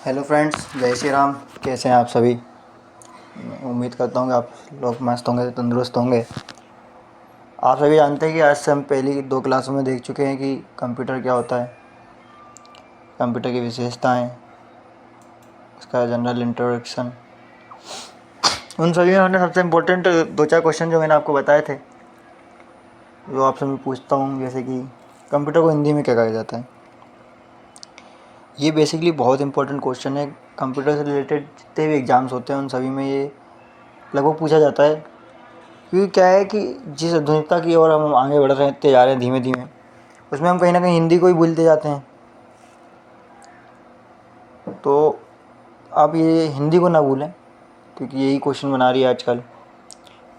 Hello friends, जय श्री राम। कैसे हैं आप सभी? उम्मीद करता हूँ कि आप लोग मस्त होंगे, तंदुरुस्त होंगे। आप सभी जानते हैं कि आज से हम पहली 2 क्लासों में देख चुके हैं कि कंप्यूटर क्या होता है, कंप्यूटर की विशेषताएं, उसका जनरल इंट्रोडक्शन। उन सभी में हमने सबसे इम्पोर्टेंट 2-4 क्वेश्चन जो मैंने आपको बताए थे, जो आपसे मैं पूछता हूँ, जैसे कि कंप्यूटर को हिंदी में क्या कहा जाता है। ये बेसिकली बहुत इंपॉर्टेंट क्वेश्चन है। कंप्यूटर से रिलेटेड जितने भी एग्ज़ाम्स होते हैं उन सभी में ये लगभग पूछा जाता है, क्योंकि क्या है कि जिस आधुनिकता की ओर हम आगे बढ़ रहे जा रहे हैं धीमे धीमे, उसमें हम कहीं ना कहीं हिंदी को ही भूलते जाते हैं। तो आप ये हिंदी को ना भूलें, क्योंकि यही क्वेश्चन बना रही है आजकल।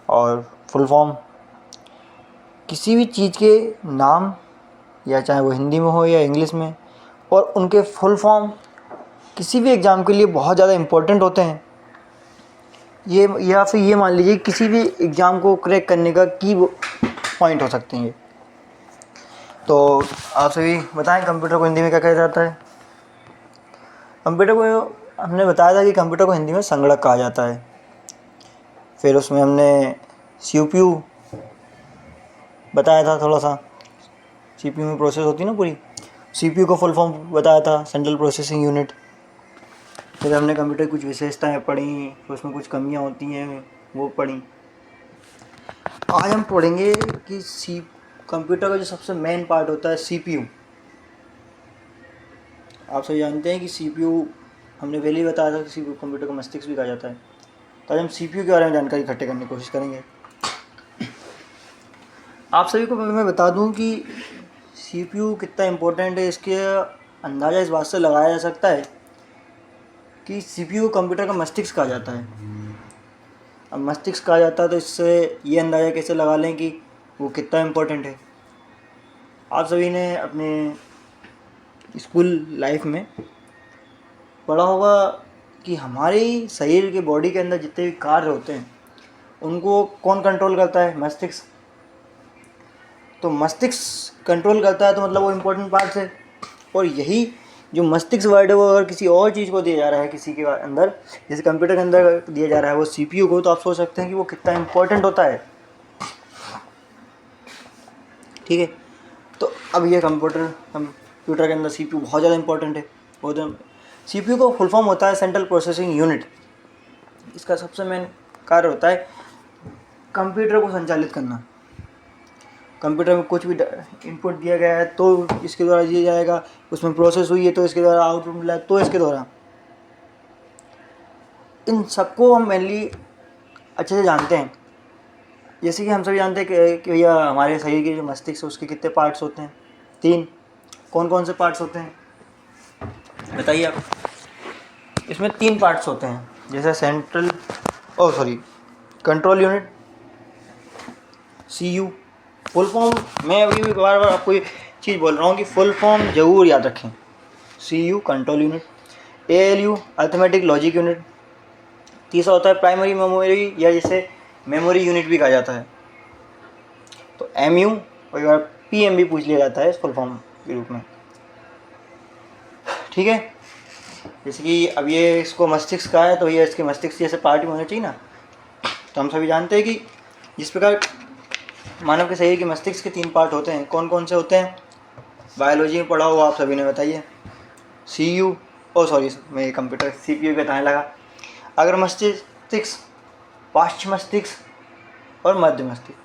और फुल फॉर्म किसी भी चीज़ के नाम, या चाहे वो हिंदी में हो या इंग्लिश में, और उनके फुल फॉर्म किसी भी एग्ज़ाम के लिए बहुत ज़्यादा इम्पोर्टेंट होते हैं। ये या फिर ये मान लीजिए किसी भी एग्ज़ाम को क्रैक करने का की पॉइंट हो सकते हैं ये। तो आप सभी बताएं कंप्यूटर को हिंदी में क्या कहा जाता है। कंप्यूटर को हमने बताया था कि कंप्यूटर को हिंदी में संगणक कहा जाता है। फिर उसमें हमने CPU बताया था थोड़ा सा। CPU में प्रोसेस होती है ना पूरी, CPU को फुल फॉर्म बताया था, सेंट्रल प्रोसेसिंग यूनिट। फिर हमने कंप्यूटर की कुछ विशेषताएं पढ़ी, फिर उसमें कुछ कमियां होती हैं वो पढ़ी। आज हम पढ़ेंगे कि कंप्यूटर का जो सबसे मेन पार्ट होता है CPU। आप सभी जानते हैं कि CPU, हमने पहले ही बताया था कि CPU कंप्यूटर का मस्तिष्क भी कहा जाता है। तो आज हम CPU के बारे में जानकारी इकट्ठे करने की कोशिश करेंगे। आप सभी को मैं बता दूं कि CPU कितना इम्पोर्टेंट है, इसके अंदाज़ा इस बात से लगाया जा सकता है कि CPU कंप्यूटर का मस्तिष्क कहा जाता है। अब मस्तिष्क कहा जाता है तो इससे ये अंदाज़ा कैसे लगा लें कि वो कितना इम्पोर्टेंट है। आप सभी ने अपने स्कूल लाइफ में पढ़ा होगा कि हमारे शरीर के बॉडी के अंदर जितने भी कार्य होते हैं उनको कौन कंट्रोल करता है? मस्तिष्क। तो मस्तिष्क कंट्रोल करता है तो मतलब वो इम्पोर्टेंट पार्ट है। और यही जो मस्तिष्क वर्ड है वो अगर किसी और चीज़ को दिया जा रहा है, किसी के अंदर, जैसे कंप्यूटर के अंदर दिया जा रहा है वो CPU को, तो आप सोच सकते हैं कि वो कितना इम्पोर्टेंट होता है। ठीक है, तो अब ये कंप्यूटर के अंदर CPU बहुत ज़्यादा इंपॉर्टेंट है। वो तो CPU को फुल फॉर्म होता है सेंट्रल प्रोसेसिंग यूनिट। इसका सबसे मेन कार्य होता है कंप्यूटर को संचालित करना। कंप्यूटर में कुछ भी इनपुट दिया गया है तो इसके द्वारा दिया जाएगा, उसमें प्रोसेस हुई है तो इसके द्वारा आउटपुट मिला है तो इसके द्वारा। इन सबको हम मेनली अच्छे से जानते हैं। जैसे कि हम सभी जानते हैं कि भैया हमारे शरीर के जो मस्तिष्क है उसके कितने पार्ट्स होते हैं? 3। कौन कौन से पार्ट्स होते हैं बताइए आप? इसमें 3 पार्ट्स होते हैं, जैसे control unit, CU। Full form मैं अभी भी बार बार आपको ये चीज़ बोल रहा हूँ कि फुल फॉर्म ज़रूर याद रखें। CU control unit, ALU arithmetic logic unit, तीसरा होता है प्राइमरी मेमोरी, या जिसे मेमोरी यूनिट भी कहा जाता है। तो MU और PM भी पूछ लिया जाता है इस फुल फॉर्म के रूप में। ठीक है, जैसे कि अब ये इसको मस्तिष्क का है तो ये इसके मस्तिष्क जैसे पार्ट भी होना चाहिए ना। तो हम सभी जानते हैं कि जिस प्रकार मानव के शरीर के मस्तिष्क के 3 पार्ट होते हैं, कौन कौन से होते हैं? बायोलॉजी में पढ़ा होगा आप सभी ने, बताइए। CU मैं कंप्यूटर CPU बताने लगा। अगर मस्तिष्क, पार्श्व मस्तिष्क और मध्य मस्तिष्क।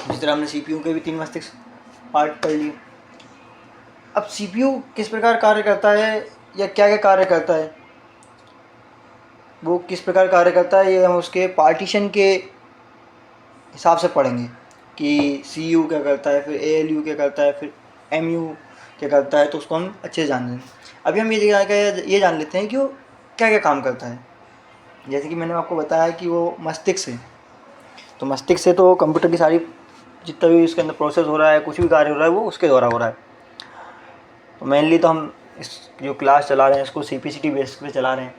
जिस तरह हमने CPU के भी 3 मस्तिष्क पार्ट पढ़ लिए। अब CPU किस प्रकार कार्य करता है या क्या क्या कार्य करता है, वो किस प्रकार कार्य करता है, ये हम उसके पार्टीशन के हिसाब से पढ़ेंगे कि CU क्या करता है, फिर ALU क्या करता है, फिर MU क्या करता है। तो उसको हम अच्छे से जान लेंगे। अभी हम ये जान लेते हैं कि वो क्या क्या काम करता है। जैसे कि मैंने आपको बताया कि वो मस्तिष्क है, तो मस्तिष्क से तो कंप्यूटर की सारी जितना भी इसके अंदर प्रोसेस हो रहा है, कुछ भी कार्य हो रहा है, वो उसके द्वारा हो रहा है। तो मेनली तो हम इस जो क्लास चला रहे हैं इसको CPCT बेस पे चला रहे हैं,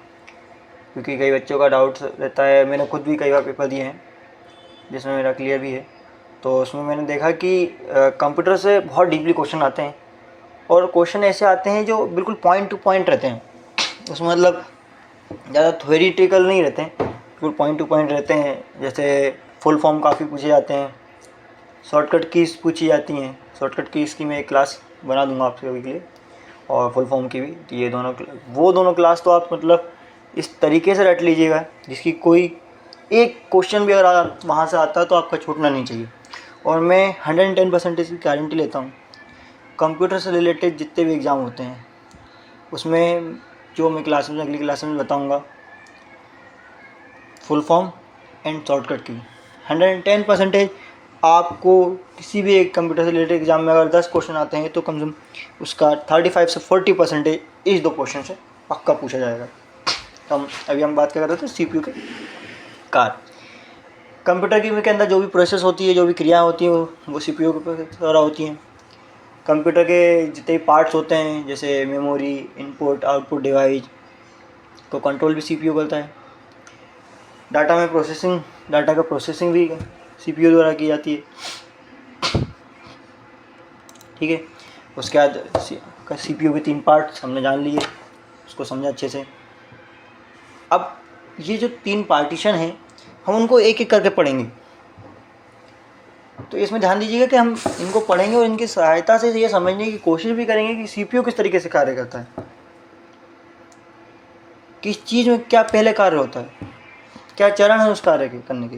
क्योंकि कई बच्चों का डाउट रहता है। मैंने खुद भी कई बार पेपर दिए हैं जिसमें मेरा क्लियर भी है। तो उसमें मैंने देखा कि कंप्यूटर से बहुत डीपली क्वेश्चन आते हैं और क्वेश्चन ऐसे आते हैं जो बिल्कुल पॉइंट टू पॉइंट रहते हैं, उसमें मतलब ज़्यादा थ्योरेटिकल नहीं रहते हैं, बिल्कुल पॉइंट टू पॉइंट रहते हैं। जैसे फुल फॉर्म काफ़ी पूछे जाते हैं, शॉर्टकट कीज़ पूछी जाती हैं। शॉर्टकट कीज़ की मैं एक क्लास बना दूंगा आपके अभी के लिए, और फुल फॉर्म की भी। तो ये दोनों क्लास तो आप मतलब इस तरीके से रट लीजिएगा जिसकी कोई एक क्वेश्चन भी अगर वहाँ से आता है तो आपका छूटना नहीं चाहिए। और मैं 110% की गारंटी लेता हूँ, कंप्यूटर से रिलेटेड जितने भी एग्ज़ाम होते हैं उसमें जो मैं अगली क्लास में बताऊँगा, फुल फॉर्म एंड शॉर्टकट की 110% आपको किसी भी एक कंप्यूटर से रिलेटेड एग्जाम में अगर 10 क्वेश्चन आते हैं तो कम से कम उसका 35 से 40% इस 2 क्वेश्चन से पक्का पूछा जाएगा। तो हम बात कर रहे थे CPU के कार। कंप्यूटर के अंदर जो भी प्रोसेस होती है, जो भी क्रियाएं होती हैं वो CPU के द्वारा होती हैं। कंप्यूटर के जितने भी पार्ट्स होते हैं जैसे मेमोरी, इनपुट आउटपुट डिवाइस को कंट्रोल भी CPU करता है। डाटा का प्रोसेसिंग भी CPU द्वारा की जाती है। ठीक है, उसके बाद CPU के 3 पार्ट्स हमने जान लिए, उसको समझा अच्छे से। अब ये जो 3 पार्टीशन हैं हम उनको एक एक करके पढ़ेंगे। तो इसमें ध्यान दीजिएगा कि हम इनको पढ़ेंगे और इनकी सहायता से ये समझने की कोशिश भी करेंगे कि CPU किस तरीके से कार्य करता है, किस चीज़ में क्या पहले कार्य होता है, क्या चरण है उस कार्य के करने के।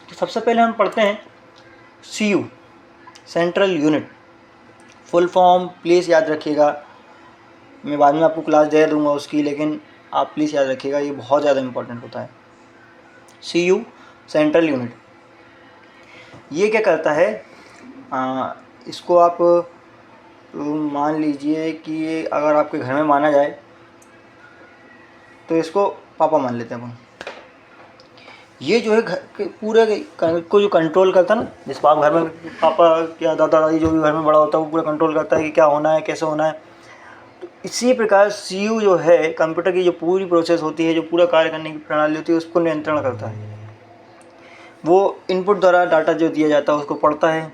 तो सबसे पहले हम पढ़ते हैं CU, central unit. Full form please याद रखिएगा, मैं बाद में आपको क्लास दे दूंगा उसकी, लेकिन आप प्लीज़ याद रखिएगा, ये बहुत ज़्यादा इम्पोर्टेंट होता है। CU, सेंट्रल यूनिट, ये क्या करता है, इसको आप मान लीजिए कि अगर आपके घर में माना जाए तो इसको पापा मान लेते हैं अपन। ये जो है घर के पूरे को जो कंट्रोल करता है ना, जिस आप घर में पापा या दादा दादी जो भी घर में बड़ा होता है वो पूरा कंट्रोल करता है कि क्या होना है, कैसे होना है। तो इसी प्रकार CU जो है कंप्यूटर की जो पूरी प्रोसेस होती है, जो पूरा कार्य करने की प्रणाली होती है, उसको नियंत्रण करता है। वो इनपुट द्वारा डाटा जो दिया जाता है उसको पढ़ता है,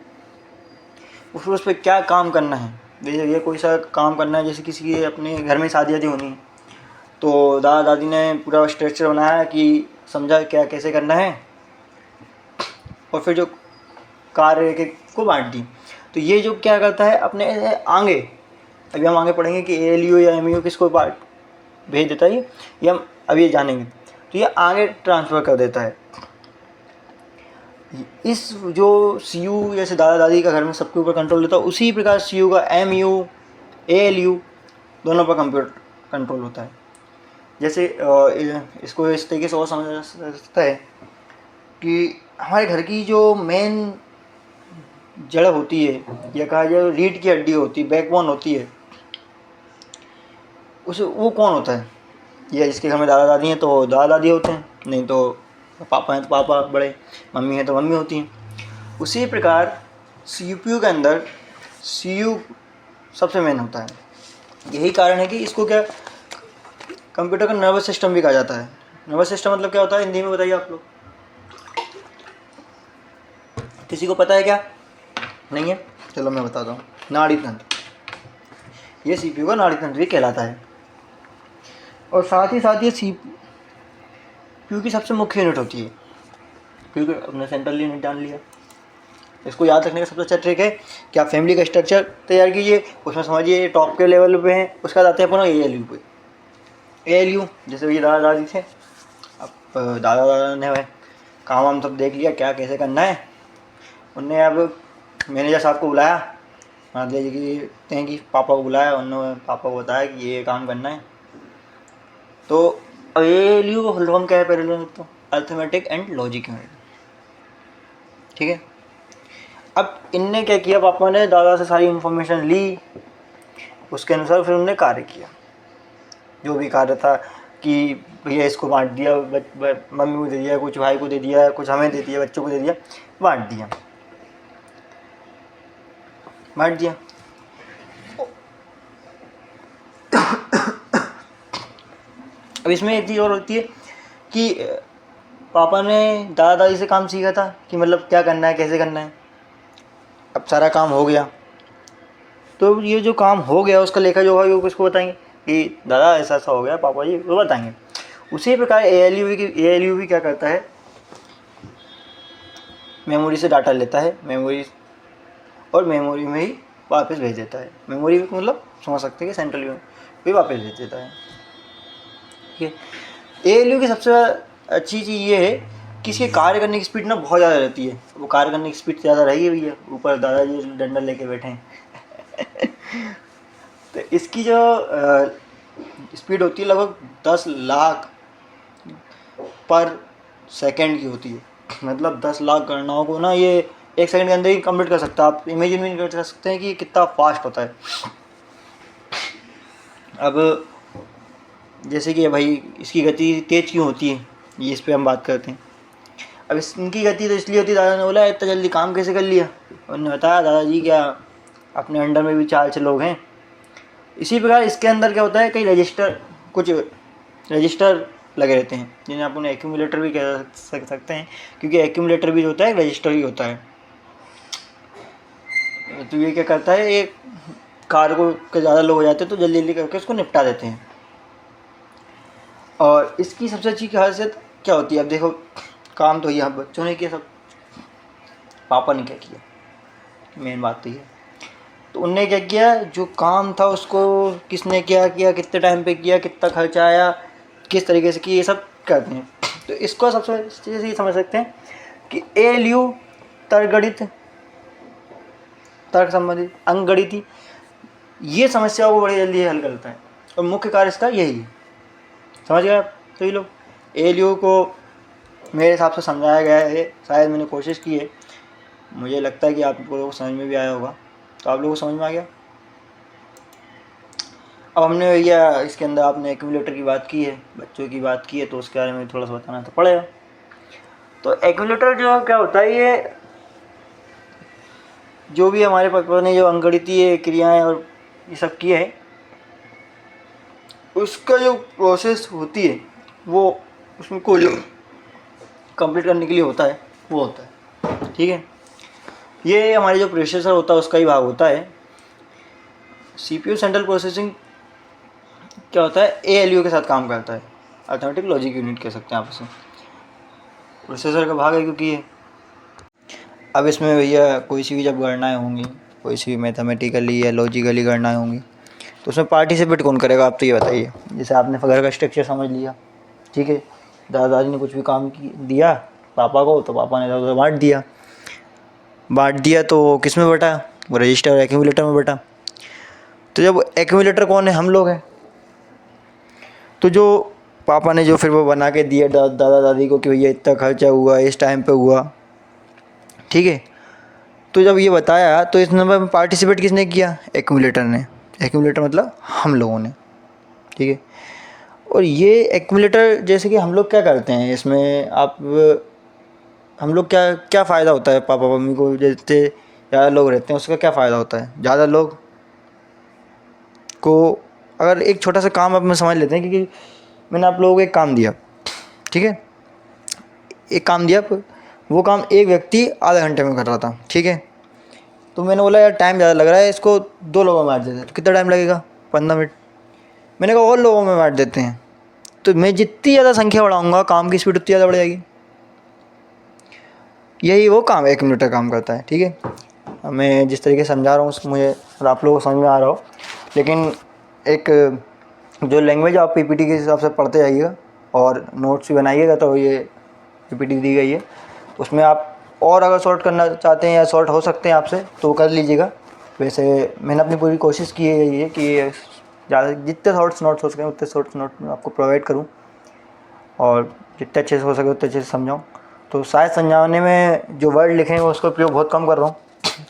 उस पर क्या काम करना है। ये कोई सा काम करना है, जैसे किसी की अपने घर में शादी होनी है तो दादा दादी ने पूरा स्ट्रक्चर बनाया कि समझा क्या कैसे करना है, और फिर जो कार्य के को बांट दी। तो ये जो क्या करता है अपने आगे, अभी हम आगे पढ़ेंगे कि ALU या MU किसको भेज देता है, ये हम अभी जानेंगे। तो ये आगे ट्रांसफ़र कर देता है। इस जो CU जैसे दादा दादी का घर में सबके ऊपर कंट्रोल देता है, उसी प्रकार CU का MU ALU दोनों पर कंप्यूटर कंट्रोल होता है। जैसे इसको इस तरीके से और समझा जा सकता है कि हमारे घर की जो मेन जड़ होती है, या कहा जाए रीढ़ की हड्डी होती है, बैकबोन होती है, उसे वो कौन होता है, या जिसके घर में दादा दादी हैं तो दादा दादी होते हैं, नहीं तो पापा हैं तो पापा बड़े, मम्मी हैं तो मम्मी होती हैं। उसी प्रकार CPU के अंदर CU सबसे मेन होता है। यही कारण है कि इसको क्या कंप्यूटर का नर्वस सिस्टम भी कहा जाता है। नर्वस सिस्टम मतलब क्या होता है हिंदी में बताइए आप लोग, किसी को पता है क्या? नहीं है, चलो मैं बताता हूँ। नाड़ी तंत्र, ये CPU का नाड़ी तंत्र भी कहलाता है। और साथ ही ये CPU की सबसे मुख्य यूनिट होती है, क्योंकि अपने सेंट्रल यूनिट जान लिया। इसको याद रखने का सबसे अच्छा ट्रिक है कि आप फैमिली का स्ट्रक्चर तैयार कीजिए, उसमें समझिए टॉप के लेवल पे हैं, उसके बाद आते हैं अपन ALU पे। ALU जैसे ये दादा दादी थे, अब दादा दादा ने काम वाम सब देख लिया क्या कैसे करना है, उनने अब मैनेजर साहब को बुलाया, मान लीजिए कि पापा को बुलाया, उन्होंने पापा को बताया कि ये काम करना है। तो अब ALU का फुल फॉर्म क्या है पहले तो अर्थमेटिक एंड लॉजिक यूनिट। ठीक है, अब इनने क्या किया, पापा ने दादा से सारी इन्फॉर्मेशन ली, उसके अनुसार फिर उन्होंने कार्य किया। जो भी कार्य था कि भैया इसको बांट दिया, मम्मी को दे दिया, कुछ भाई को दे दिया, कुछ हमें दे दिया, बच्चों को दे दिया, बांट दिया। अब इसमें एक चीज़ और होती है कि पापा ने दादा दादी से काम सीखा था कि मतलब क्या करना है कैसे करना है। अब सारा काम हो गया, तो ये जो काम हो गया उसका लेखा जोखा वो किसको बताएंगे कि दादा ऐसा ऐसा हो गया पापा जी, वो बताएंगे। उसी प्रकार ALU भी क्या करता है, मेमोरी से डाटा लेता है, मेमोरी और मेमोरी में ही वापस भेज देता है। मेमोरी मतलब समझ सकते हैं कि सेंट्रल भी वापस भेज देता है। ठीक है। ALU की सबसे अच्छी चीज़ ये है कि इसके कार्य करने की स्पीड ना बहुत ज़्यादा रहती है। वो कार्य करने की स्पीड ज़्यादा रहेगी भैया, ऊपर दादाजी डंडा लेके बैठे हैं तो इसकी जो स्पीड होती है लगभग 10 लाख पर सेकंड की होती है। मतलब 10 लाख गणनाओं को ना ये 1 सेकंड के अंदर ही कंप्लीट कर सकता है। आप इमेजिन भी नहीं कर सकते हैं कि कितना फास्ट होता है। अब जैसे कि भाई इसकी गति तेज क्यों होती है, ये इस पर हम बात करते हैं। अब इनकी गति तो इसलिए होती है, दादा ने बोला इतना जल्दी काम कैसे कर लिया। उन्होंने बताया दादाजी क्या अपने अंडर में भी 4 लोग हैं। इसी प्रकार इसके अंदर क्या होता है, कई कुछ रजिस्टर लगे रहते हैं जिन्हें आप उन्हें एक्यूमुलेटर भी कह सकते हैं, क्योंकि एक्यूमुलेटर भी जो होता है रजिस्टर ही होता है। तो ये क्या करता है, एक कार को ज़्यादा लोग हो जाते हैं तो जल्दी जल्दी करके उसको निपटा देते हैं। और इसकी सबसे अच्छी खासियत क्या होती है, अब देखो काम तो यहाँ बच्चों ने किया, सब पापा ने क्या किया, मेन बात तो ये। तो उनने क्या किया, जो काम था उसको किसने क्या किया, कितने टाइम पे किया, कितना खर्चा आया, किस तरीके से किया, ये सब करते हैं। तो इसको सबसे अच्छे से ये समझ सकते हैं कि ALU तर्क संबंधित अंकगणित ये समस्याओं को बड़ी जल्दी हल करता है और मुख्य कार्य इसका यही है। समझ गए आप सभी लोग। ALU को मेरे हिसाब से समझाया गया है, शायद मैंने कोशिश की है, मुझे लगता है कि आप लोगों को समझ में भी आया होगा। तो आप लोगों को समझ में आ गया। अब हमने भैया इसके अंदर आपने एक्यूमुलेटर की बात की है, बच्चों की बात की है, तो उसके बारे में थोड़ा सा बताना तो पड़ेगा। तो एक्यूमुलेटर जो क्या होता है, ये जो भी हमारे पापा ने जो अंकगणितीय क्रियाएं और ये सब किए हैं, उसका जो प्रोसेस होती है वो उसमें को जो कंप्लीट करने के लिए होता है वो होता है। ठीक है। ये हमारे जो प्रोसेसर होता है उसका ही भाग होता है। CPU सेंट्रल प्रोसेसिंग क्या होता है, ALU के साथ काम करता है, अर्थमेटिक लॉजिक यूनिट कह सकते हैं आप इसे। प्रोसेसर का भाग है क्योंकि ये अब इसमें भैया कोई सी भी जब गणनाएँ होंगी, कोई सी भी मैथमेटिकली या लॉजिकली गणनाएँ होंगी, तो उसमें पार्टिसिपेट कौन करेगा, आप तो ये बताइए। जैसे आपने घर का स्ट्रक्चर समझ लिया, ठीक है, दादाजी ने कुछ भी काम दिया पापा को, तो पापा ने दादा बांट दिया तो किस में बटा, वो रजिस्टर और एक्यूमुलेटर में बटा। तो जब एक्यूमुलेटर कौन है, हम लोग हैं। तो जो पापा ने जो फिर वो बना के दिया दादा दादी को कि भैया इतना खर्चा हुआ इस टाइम पे हुआ, ठीक है, तो जब ये बताया तो इस नंबर में पार्टिसिपेट किसने किया, एक्यूमुलेटर ने। एक्यूमुलेटर मतलब हम लोगों ने, ठीक है। और ये एक्यूमुलेटर जैसे कि हम लोग क्या करते हैं इसमें, हम लोग क्या क्या फ़ायदा होता है पापा मम्मी को, जैसे ज़्यादा लोग रहते हैं उसका क्या फ़ायदा होता है। ज़्यादा लोग को अगर एक छोटा सा काम आप में समझ लेते हैं, क्योंकि मैंने आप लोगों को एक काम दिया, ठीक है, एक काम दिया, वो काम एक व्यक्ति आधे घंटे में कर रहा था, ठीक है। तो मैंने बोला यार टाइम ज़्यादा लग रहा है, इसको 2 लोगों में बांट देते हैं। तो कितना टाइम लगेगा, 15 मिनट। मैंने कहा और लोगों में बांट देते हैं, तो मैं जितनी ज़्यादा संख्या बढ़ाऊँगा काम की स्पीड उतनी ज़्यादा बढ़ जाएगी। यही वो काम एक्यूमुलेटर काम करता है, ठीक है। मैं जिस तरीके से समझा रहा हूँ मुझे और आप लोगों को समझ में आ रहा हो, लेकिन एक जो लैंग्वेज आप PPT के हिसाब से पढ़ते जाइएगा और नोट्स भी बनाइएगा, तो ये PPT दी गई है, उसमें आप और अगर शॉर्ट करना चाहते हैं या शॉर्ट हो सकते हैं आपसे तो कर लीजिएगा। वैसे मैंने अपनी पूरी कोशिश की है कि ज़्यादा जितने शॉर्ट्स नोट्स हो सकें उतने शॉर्ट्स नोट मैं आपको प्रोवाइड करूँ और जितने अच्छे से हो सके उतने अच्छे से समझाऊँ। तो शायद समझाने में जो वर्ड लिखे हैं उसका उपयोग बहुत कम कर रहा हूँ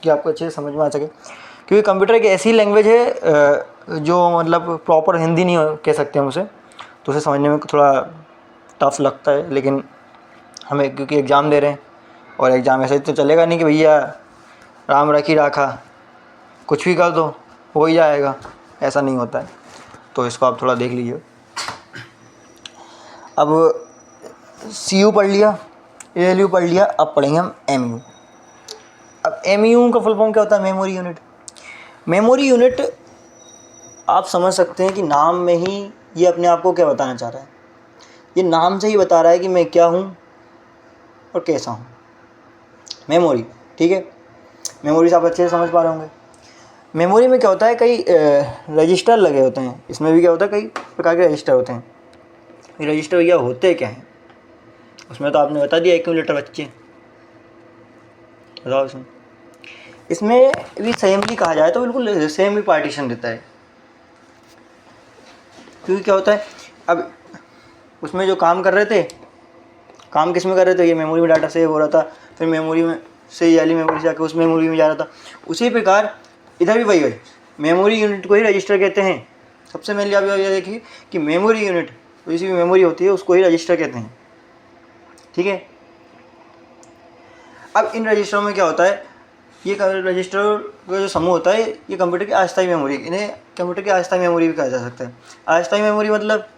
कि आपको अच्छे से समझ में आ सके, क्योंकि कंप्यूटर एक ऐसी लैंग्वेज है जो मतलब प्रॉपर हिंदी नहीं कह सकते हम उसे, तो उसे समझने में थोड़ा टफ लगता है। लेकिन हमें क्योंकि एग्ज़ाम दे रहे हैं और एग्ज़ाम ऐसे तो चलेगा नहीं कि भैया राम रखी राखा कुछ भी कर दो हो ही जाएगा, ऐसा नहीं होता है। तो इसको आप थोड़ा देख लीजिए। अब CU पढ़ लिया, ALU पढ़ लिया, अब पढ़ेंगे हम MU। अब MU का फुल फॉर्म क्या होता है, मेमोरी यूनिट। मेमोरी यूनिट आप समझ सकते हैं कि नाम में ही ये अपने आप को क्या बताना चाह रहा है। ये नाम से ही बता रहा है कि मैं क्या हूँ और कैसा हूँ। मेमोरी, ठीक है, मेमोरी से आप अच्छे से समझ पा रहे होंगे। मेमोरी में क्या होता है, कई रजिस्टर लगे होते हैं। इसमें भी क्या होता है, कई प्रकार के रजिस्टर होते हैं। ये रजिस्टर भैया होते क्या हैं, उसमें तो आपने बता दिया एक्यूमुलेटर बच्चे, बताओ इसमें भी सेम ही कहा जाए तो बिल्कुल सेम ही पार्टीशन देता है। क्योंकि क्या होता है, अब उसमें जो काम कर रहे थे, काम किस में कर रहे थे, ये मेमोरी में डाटा सेव हो रहा था, फिर मेमोरी में से ये वाली मेमोरी से जाकर उस मेमोरी में जा रहा था। उसी प्रकार इधर भी वही है, मेमोरी यूनिट को ही रजिस्टर कहते हैं। सबसे मेनली आप ये देखिए कि मेमोरी यूनिट कोई सी भी मेमोरी होती है उसको ही रजिस्टर कहते हैं, ठीक है। अब इन रजिस्टरों में क्या होता है, ये रजिस्टर का जो समूह होता है ये कंप्यूटर की अस्थायी मेमोरी, इन्हें कंप्यूटर की अस्थायी मेमोरी भी कहा जा सकता है। अस्थायी मेमोरी मतलब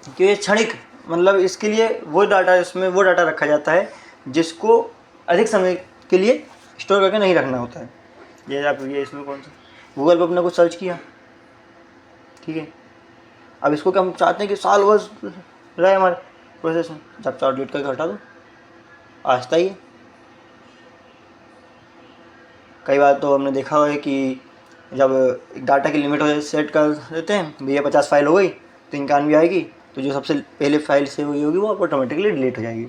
कि ये क्षणिक, मतलब इसके लिए वो डाटा, इसमें वो डाटा रखा जाता है जिसको अधिक समय के लिए स्टोर करके नहीं रखना होता है। ये आप ये इसमें कौन सा गूगल पर अपने कुछ सर्च किया, ठीक है, अब इसको क्या हम चाहते हैं कि साल वर्ष रहे हमारे प्रोसेस में, जब चार डिलीट करके हटा दो, अस्थायी है। कई बार तो हमने देखा हुआ है कि जब डाटा की लिमिट हो जाए सेट कर देते हैं, भैया 50 फाइल हो गई तो 91 आएगी, तो जो सबसे पहले फाइल सेव हुई होगी वो ऑटोमेटिकली डिलीट हो जाएगी,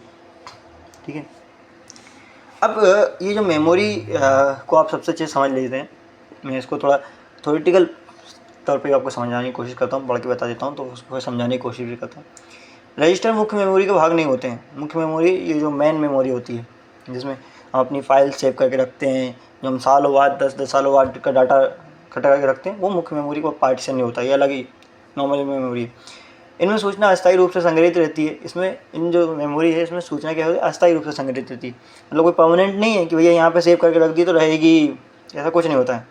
ठीक है। अब ये जो मेमोरी को आप सबसे अच्छे समझ लेते हैं, मैं इसको थोड़ा थ्योरेटिकल तौर पे आपको समझाने की कोशिश करता हूँ, पढ़ के बता देता हूँ तो उसको समझाने की कोशिश भी करता हूँ। रजिस्टर मुख्य मेमोरी के भाग नहीं होते हैं। मुख्य मेमोरी ये जो मेन मेमोरी होती है जिसमें हम अपनी फाइल सेव करके रखते हैं, जो हम सालों बाद 10 सालों बाद का डाटा इकट्ठा करके रखते हैं, वो मुख्य मेमोरी को पार्टीशन नहीं होता, ये अलग ही नॉर्मल मेमोरी है। इनमें सूचना अस्थायी रूप से संग्रहित रहती है। इसमें इन जो मेमोरी है इसमें सूचना क्या होती है, अस्थायी रूप से संग्रहित रहती है। मतलब कोई परमानेंट नहीं है कि भैया यहाँ पे सेव करके रख दी तो रहेगी, ऐसा कुछ नहीं होता है।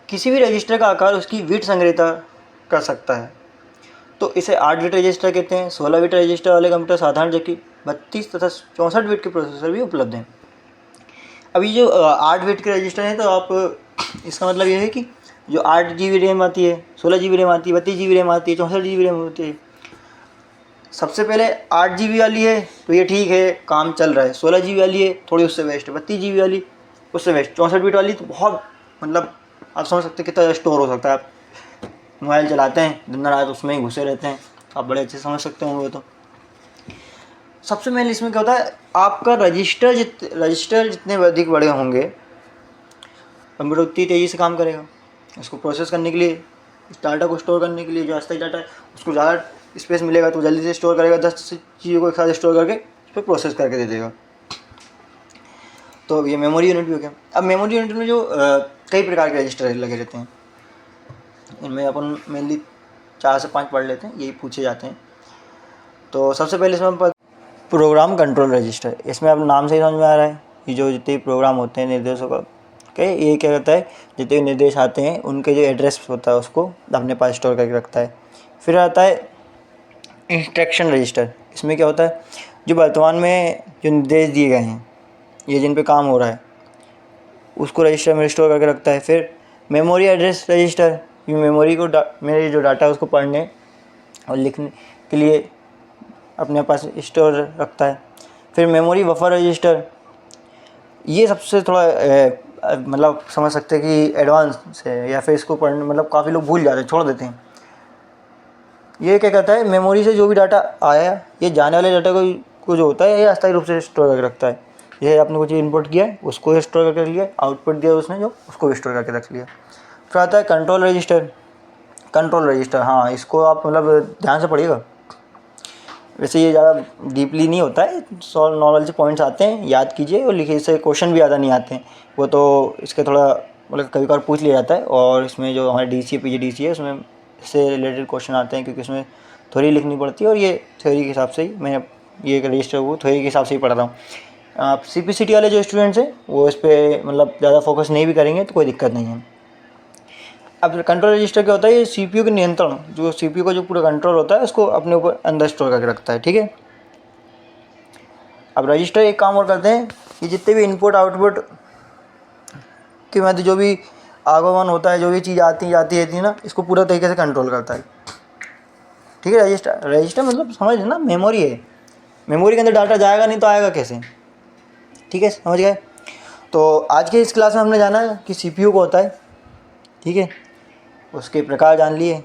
किसी भी रजिस्टर का आकार उसकी बिट संग्रहित कर सकता है, तो इसे 8 बिट रजिस्टर कहते हैं। 16 बिट रजिस्टर वाले कंप्यूटर साधारण, जबकि 32 तथा 64 बिट के प्रोसेसर भी उपलब्ध हैं। अभी जो 8 बिट के रजिस्टर हैं तो आप इसका मतलब ये है कि जो 8 GB रैम आती है, 16 GB रैम आती है, 32 GB रैम आती है, 64 GB रैम होती है। सबसे पहले 8 GB वाली है तो ये ठीक है, काम चल रहा है। 16 GB वाली है थोड़ी उससे वेस्ट है, 32 GB वाली उससे वेस्ट, 64 बिट वाली तो बहुत, मतलब आप समझ सकते हैं कितना स्टोर हो सकता है। आप मोबाइल चलाते हैं दिन रात उसमें ही घुसे रहते हैं, आप बड़े अच्छे समझ सकते होंगे। तो सबसे मेन इसमें क्या होता है, आपका रजिस्टर जितने अधिक बड़े होंगे कंप्यूटर उतनी तेज़ी से काम करेगा। उसको प्रोसेस करने के लिए, इस डाटा को स्टोर करने के लिए जो अस्थायी डाटा है उसको ज़्यादा स्पेस मिलेगा तो जल्दी से स्टोर करेगा, 10 चीज़ों को एक साथ स्टोर करके उस पर प्रोसेस करके दे देगा। तो ये मेमोरी यूनिट भी हो गया। अब मेमोरी यूनिट में जो कई प्रकार के रजिस्टर लगे रहते हैं, इनमें अपन मेनली 4 से 5 पढ़ लेते हैं, यही पूछे जाते हैं। तो सबसे पहले इसमें प्रोग्राम कंट्रोल रजिस्टर, इसमें अब नाम से ही समझ में आ रहा है कि जो जितने प्रोग्राम होते हैं निर्देशों का ये क्या करता है, जितने भी निर्देश आते हैं उनके जो एड्रेस होता है उसको अपने पास स्टोर करके रखता है। फिर आता है इंस्ट्रक्शन रजिस्टर, इसमें क्या होता है, जो वर्तमान में जो निर्देश दिए गए हैं, ये जिन पे काम हो रहा है उसको रजिस्टर में स्टोर करके रखता है। फिर मेमोरी एड्रेस रजिस्टर, ये मेमोरी को मेरे जो डाटा है उसको पढ़ने और लिखने के लिए अपने पास स्टोर रखता है। फिर मेमोरी बफर रजिस्टर, ये सबसे थोड़ा मतलब समझ सकते हैं कि एडवांस है, या फिर इसको पढ़ने मतलब काफ़ी लोग भूल जाते हैं, छोड़ देते हैं। ये क्या कहता है, मेमोरी से जो भी डाटा आया, ये जाने वाले डाटा को जो होता है ये अस्थायी रूप से स्टोर करके रखता है। ये आपने कुछ इनपुट किया है उसको स्टोर करके रख लिया, आउटपुट दिया उसने जो उसको भी स्टोर करके रख लिया। फिर आता है कंट्रोल रजिस्टर। कंट्रोल रजिस्टर, हाँ इसको आप मतलब ध्यान से पढ़िएगा, वैसे ये ज़्यादा डीपली नहीं होता है, नॉर्मल से पॉइंट्स आते हैं, याद कीजिए और लिखिए। इससे क्वेश्चन भी ज़्यादा नहीं आते हैं, वो तो इसके थोड़ा मतलब कभी कभार पूछ लिया जाता है। और इसमें जो हमारे DCA PGDCA है उसमें इससे रिलेटेड क्वेश्चन आते हैं, क्योंकि इसमें थ्योरी लिखनी पड़ती है और ये थ्योरी के हिसाब से ही मैं ये रजिस्टर वो थ्योरी के हिसाब से ही पढ़ रहा हूँ। आप CPCT वाले जो स्टूडेंट्स हैं वो इस पर मतलब ज़्यादा फोकस नहीं भी करेंगे तो कोई दिक्कत नहीं है। अब कंट्रोल रजिस्टर क्या होता है, ये CPU के नियंत्रण, जो CPU का जो पूरा कंट्रोल होता है उसको अपने ऊपर अंदर स्टोर करके रखता है, ठीक है। अब रजिस्टर एक काम और करते हैं कि जितने भी इनपुट आउटपुट के मध्य जो भी आगमन होता है, जो भी चीज़ आती जाती रहती है ना, इसको पूरा तरीके से कंट्रोल करता है। ठीक है। रजिस्टर मतलब समझ ना, मेमोरी है। मेमोरी के अंदर डाटा जाएगा नहीं तो आएगा कैसे? ठीक है, समझ गए। तो आज के इस क्लास में हमने जाना कि सीपीयू को होता है। ठीक है, उसके प्रकार जान लिए,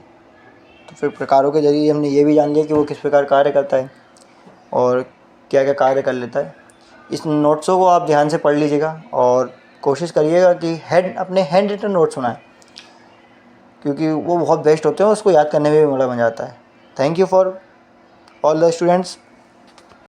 तो फिर प्रकारों के जरिए हमने ये भी जान लिया कि वो किस प्रकार कार्य करता है और क्या क्या कार्य कर लेता है। इस नोट्सों को आप ध्यान से पढ़ लीजिएगा और कोशिश करिएगा कि अपने हैंड रिटन नोट्स बनाएं, क्योंकि वो बहुत बेस्ट होते हैं, उसको याद करने में भी बड़ा मज़ा आता है। Thank you for all the students.